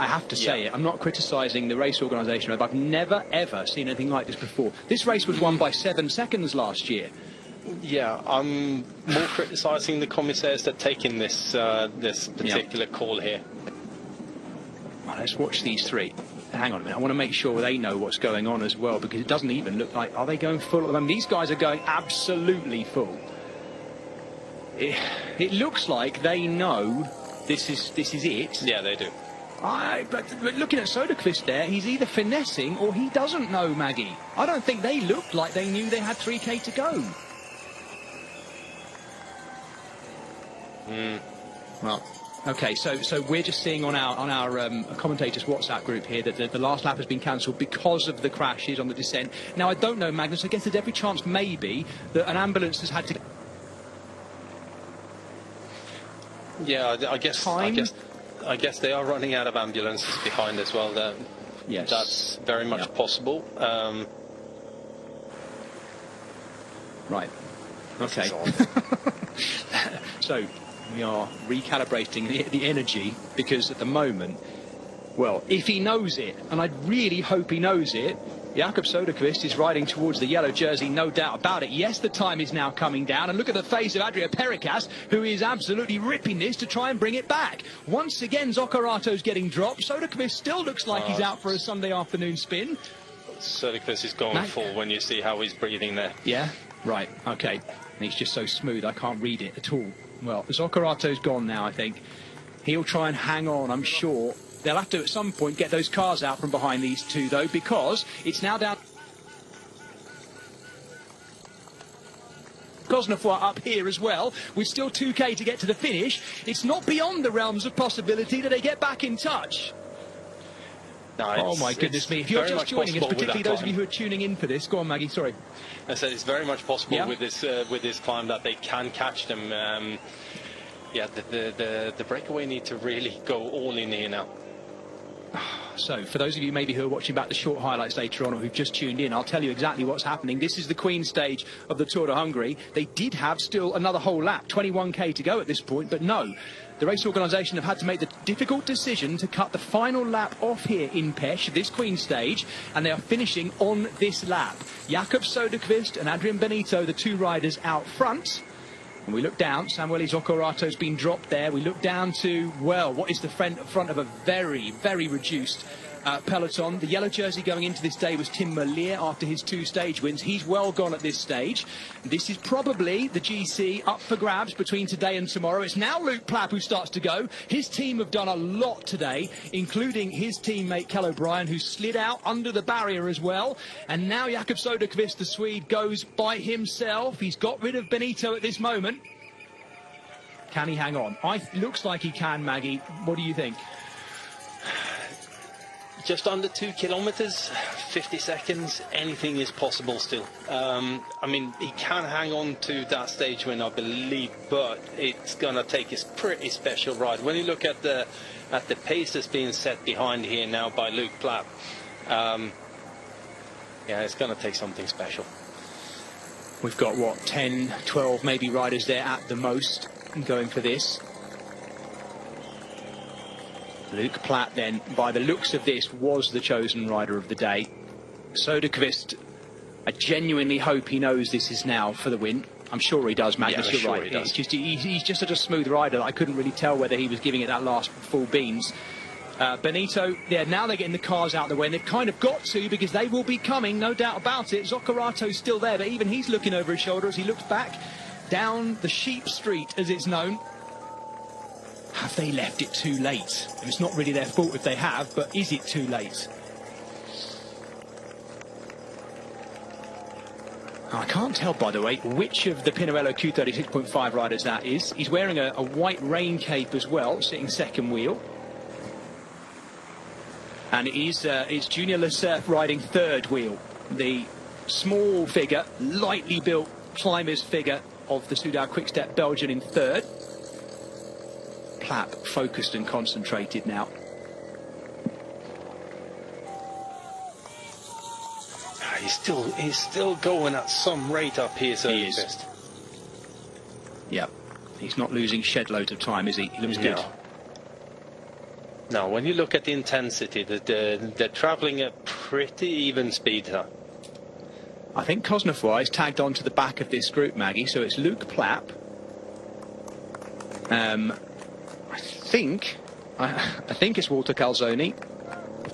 I have to say it. I'm not criticising the race organisation. I've never, ever seen anything like this before. This race was won by 7 seconds last year. Yeah, I'm more criticising the commissaires that taking this this particular call here. Well, let's watch these three. Hang on a minute. I want to make sure they know what's going on as well, because it doesn't even look like... Are they going full? I mean, these guys are going absolutely full. It looks like they know this is it. Yeah, they do. But looking at Soudal-QuickStep there, he's either finessing or he doesn't know, Maggie. I don't think they looked like they knew they had 3K to go. Well, okay, so we're just seeing on our commentators' WhatsApp group here that the last lap has been cancelled because of the crashes on the descent. Now, I don't know, Magnus. I guess there's every chance maybe that an ambulance has had to... Yeah, I guess they are running out of ambulances behind as well. Yes, that's very much possible. Right. Okay. So we are recalibrating the energy, because at the moment, well, if he knows it, and I really hope he knows it, Jakob Soudal-QuickStep is riding towards the yellow jersey, no doubt about it. Yes, the time is now coming down, and look at the face of Adria Perikas, who is absolutely ripping this to try and bring it back. Once again, Zocorato's getting dropped. Soudal-QuickStep still looks like he's out for a Sunday afternoon spin. Soudal-QuickStep is going full when you see how he's breathing there. Yeah, right, okay. And he's just so smooth, I can't read it at all. Well, Zocorato's gone now, I think. He'll try and hang on, I'm sure. They'll have to, at some point, get those cars out from behind these two, though, because it's now down... Cosnefroy up here as well, with still 2K to get to the finish. It's not beyond the realms of possibility that they get back in touch. No, oh, my goodness me. If you're just joining us, particularly those of you who are tuning in for this... Go on, Maggie, sorry. I said it's very much possible with this climb that they can catch them. Yeah, the breakaway need to really go all in here now. So, for those of you maybe who are watching back the short highlights later on, or who've just tuned in, I'll tell you exactly what's happening. This is the Queen stage of the Tour de Hungary. They did have still another whole lap, 21K to go at this point, but no. The race organisation have had to make the difficult decision to cut the final lap off here in Pech, this Queen stage, and they are finishing on this lap. Jakob Soudal-QuickStep and Adrian Benito, the two riders out front. And we look down, Samuele Zoccorato's been dropped there. We look down to, well, what is the front of a very, very reduced peloton. The yellow jersey going into this day was Tim Merlier after his 2 stage wins. He's well gone at this stage. This is probably the GC up for grabs between today and tomorrow. It's now Luke Plapp who starts to go. His team have done a lot today, including his teammate Kel O'Brien, who slid out under the barrier as well. And now Jakob Soudal-QuickStep, the Swede, goes by himself. He's got rid of Benito at this moment. Can he hang on? Looks like he can, Maggie. What do you think? Just under 2 kilometers, 50 seconds, anything is possible still. I mean, he can hang on to that stage win, I believe, but it's going to take his pretty special ride. When you look at the pace that's being set behind here now by Luke Plapp, yeah, it's going to take something special. We've got, what, 10, 12 maybe riders there at the most going for this. Luke Plapp then, by the looks of this, was the chosen rider of the day. Soudal-QuickStep, I genuinely hope he knows this is now for the win. I'm sure he does, Magnus, you're right. He's just such a smooth rider that I couldn't really tell whether he was giving it that last full beans. Benito, yeah, now they're getting the cars out of the way, and they've kind of got to, because they will be coming, no doubt about it. Zoccorato's still there, but even he's looking over his shoulder as he looks back down the Sheep Street, as it's known. Have they left it too late? And it's not really their fault if they have, but is it too late? I can't tell, by the way, which of the Pinarello Q36.5 riders that is. He's wearing a white rain cape as well, sitting second wheel. And it is it's Junior Lecerf riding third wheel. The small figure, lightly built climber's figure of the Soudal-QuickStep Belgian in third. Plapp focused and concentrated now. He's still going at some rate up here, so he is. Yeah, he's not losing shed loads of time, is he? He looks good. No, when you look at the intensity, they're travelling at pretty even speed here. I think Cosnefroy is tagged onto the back of this group, Maggie, so it's Luke Plapp. I think it's Walter Calzoni,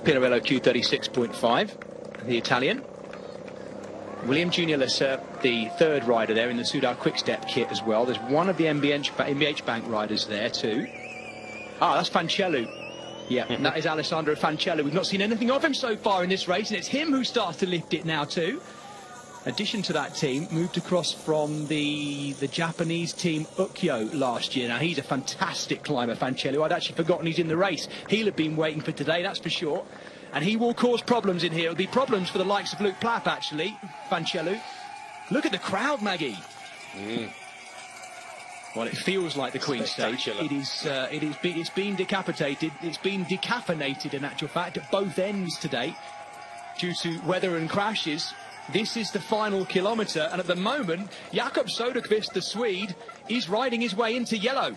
Pirello Q36.5, the Italian. William Junior Lasser, the third rider there in the Soudal-QuickStep kit as well. There's one of the MBH Bank riders there too. Ah, that's Fancellu. Yeah, and that is Alessandro Fancellu. We've not seen anything of him so far in this race, and it's him who starts to lift it now too. Addition to that team, moved across from the Japanese team Ukyo last year. Now, he's a fantastic climber, Fancellu. I'd actually forgotten he's in the race. He'll have been waiting for today, that's for sure. And he will cause problems in here. It'll be problems for the likes of Luke Plapp, actually, Fancellu. Look at the crowd, Maggie. Well, it feels like the Queen stage. It's been decapitated. It's been decaffeinated, in actual fact, at both ends today due to weather and crashes. This is the final kilometre, and at the moment, Jakob Soudal-QuickStep, the Swede, is riding his way into yellow.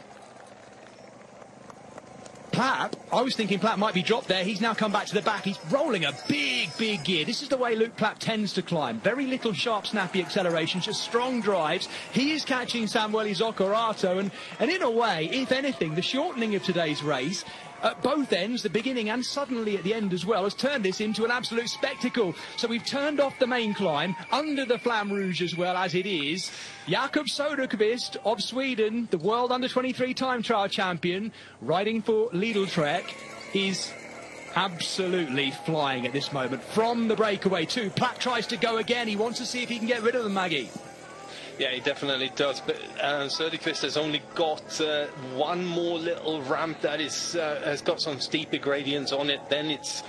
Plapp, I was thinking Plapp might be dropped there. He's now come back to the back. He's rolling a big gear. This is the way Luke Plapp tends to climb. Very little sharp, snappy acceleration, just strong drives. He is catching Samuele Zoccarato, and in a way, if anything, the shortening of today's race at both ends, the beginning and suddenly at the end as well, has turned this into an absolute spectacle. So we've turned off the main climb, under the Flamme Rouge as well as it is. Jakob Soudal-QuickStep of Sweden, the world under-23 time trial champion, riding for Lidl Trek, is absolutely flying at this moment. From the breakaway too, Plapp tries to go again. He wants to see if he can get rid of them, Maggie. Yeah, he definitely does, but Soudal-QuickStep has only got one more little ramp that has got some steeper gradients on it. Then it's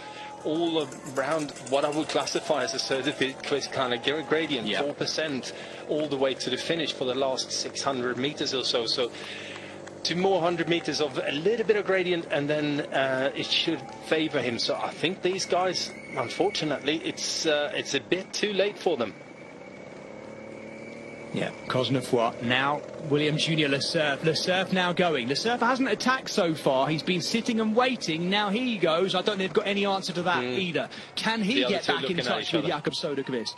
all around what I would classify as a Soudal-QuickStep kind of gradient, 4% all the way to the finish for the last 600 meters or so. So 2 more 100 meters of a little bit of gradient, and then it should favour him. So I think these guys, unfortunately, it's a bit too late for them. Yeah, Cosnefroy now, William Junior Lasserf now going. Lasserf hasn't attacked so far. He's been sitting and waiting. Now he goes. I don't think they've got any answer to that either. Can he get back in touch with Jakob Soudal-QuickStep?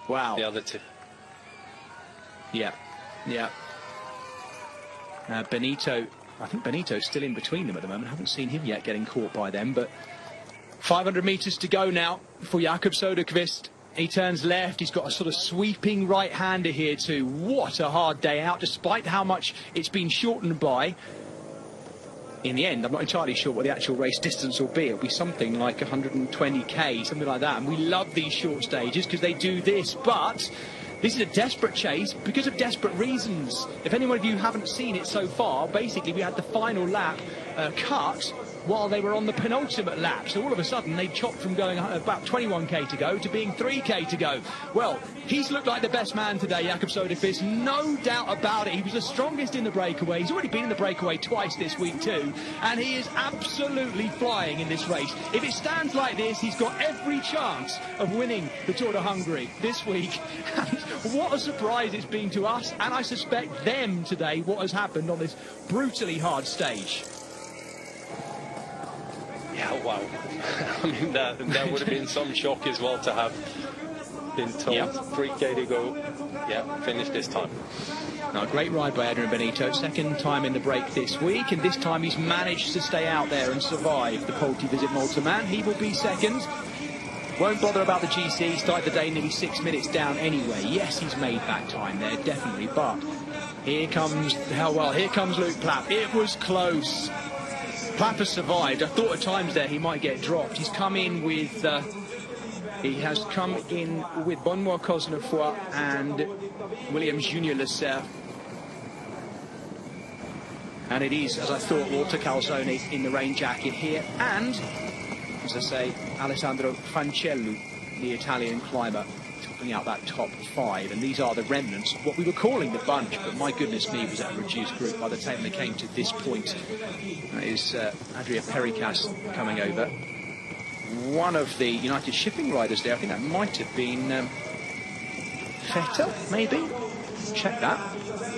Wow. The other two. Yeah. Benito, I think Benito's still in between them at the moment. I haven't seen him yet getting caught by them, but 500 metres to go now for Jakob Soudal-QuickStep. He turns left. He's got a sort of sweeping right-hander here too. What a hard day out, despite how much it's been shortened by. In the end, I'm not entirely sure what the actual race distance will be. It'll be something like 120k, something like that. And we love these short stages because they do this. But this is a desperate chase because of desperate reasons. If anyone of you haven't seen it so far, basically we had the final lap cut while they were on the penultimate lap. So all of a sudden they chopped from going about 21k to go to being 3k to go. Well, he's looked like the best man today, Jakob Soudal-QuickStep, no doubt about it. He was the strongest in the breakaway. He's already been in the breakaway twice this week too, and he is absolutely flying in this race. If it stands like this, he's got every chance of winning the Tour de Hungary this week. And what a surprise it's been to us, and I suspect them today, what has happened on this brutally hard stage. Yeah, wow. I mean, that would have been some shock as well to have been told 3k to go. Yeah, finish this time. Now, a great ride by Adrian Benito. Second time in the break this week, and this time he's managed to stay out there and survive the Polti Visit Malta man. He will be second. Won't bother about the GC. Started the day nearly 6 minutes down anyway. Yes, he's made that time there, definitely. But here comes Luke Plapp. It was close. Plapp has survived. I thought at times there he might get dropped. He's come in with Benoit Cosnefroy and William Junior Lasserf. And it is, as I thought, Walter Calzoni in the rain jacket here. And, as I say, Alessandro Fancellu, the Italian climber, topping out that top 5. And these are the remnants of what we were calling the bunch, but my goodness me, was that a reduced group by the time they came to this point. That is Adria Pericas coming over. One of the United Shipping riders there, I think that might have been Feta, maybe? Check that.